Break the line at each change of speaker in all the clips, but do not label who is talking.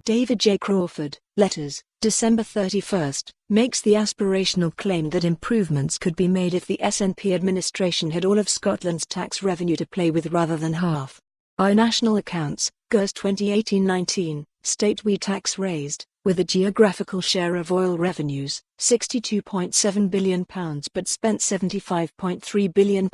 David J. Crawford, Letters, December 31, makes the aspirational claim that improvements could be made if the SNP administration had all of Scotland's tax revenue to play with rather than half. Our national accounts, GERS 2018-19, state we tax raised, with a geographical share of oil revenues, £62.7 billion but spent £75.3 billion,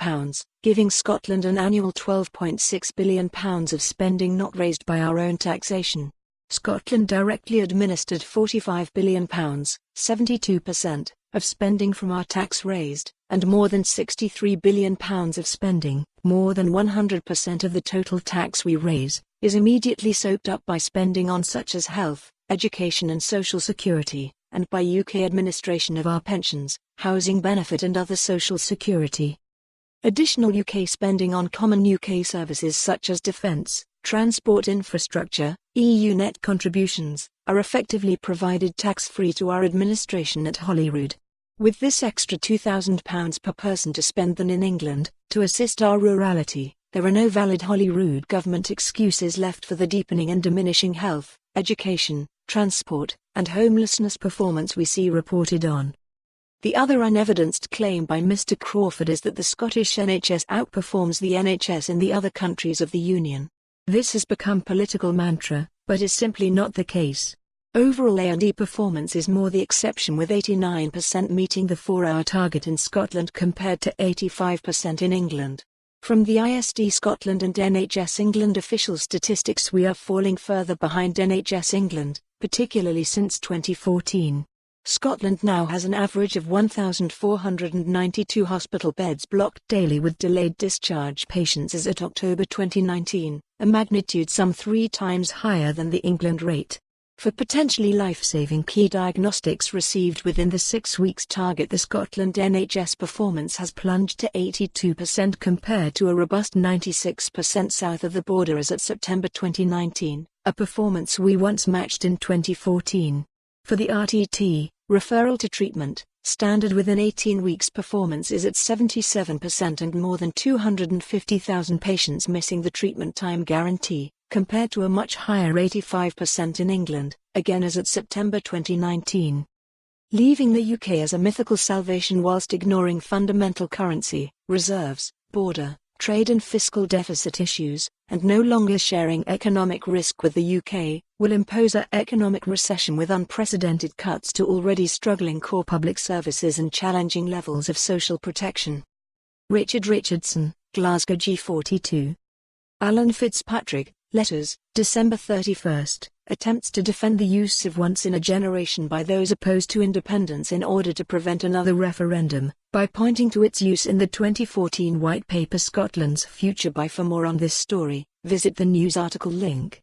giving Scotland an annual £12.6 billion of spending not raised by our own taxation. Scotland directly administered £45 billion, 72%, of spending from our tax raised, and more than £63 billion of spending, more than 100% of the total tax we raise, is immediately soaked up by spending on such as health, education and social security, and by UK administration of our pensions, housing benefit and other social security. Additional UK spending on common UK services such as defence, transport infrastructure, EU net contributions, are effectively provided tax-free to our administration at Holyrood. With this extra £2,000 per person to spend than in England, to assist our rurality, there are no valid Holyrood Government excuses left for the deepening and diminishing health, education, transport, and homelessness performance we see reported on. The other unevidenced claim by Mr. Crawford is that the Scottish NHS outperforms the NHS in the other countries of the Union. This has become political mantra, but is simply not the case. Overall A&E performance is more the exception, with 89% meeting the 4-hour target in Scotland compared to 85% in England. From the ISD Scotland and NHS England official statistics, we are falling further behind NHS England, particularly since 2014. Scotland now has an average of 1,492 hospital beds blocked daily with delayed discharge patients as at October 2019, a magnitude some 3 times higher than the England rate. For potentially life-saving key diagnostics received within the 6 weeks target, the Scotland NHS performance has plunged to 82% compared to a robust 96% south of the border as at September 2019, a performance we once matched in 2014. For the RTT, referral to treatment, standard within 18 weeks performance is at 77% and more than 250,000 patients missing the treatment time guarantee, compared to a much higher 85% in England, again as at September 2019. Leaving the UK as a mythical salvation whilst ignoring fundamental currency, reserves, border, trade and fiscal deficit issues, and no longer sharing economic risk with the UK, will impose an economic recession with unprecedented cuts to already struggling core public services and challenging levels of social protection. Richard Richardson, Glasgow G42. Alan Fitzpatrick, Letters, December 31, attempts to defend the use of once in a generation by those opposed to independence in order to prevent another referendum, by pointing to its use in the 2014 White Paper Scotland's Future. For more on this story, visit the news article link.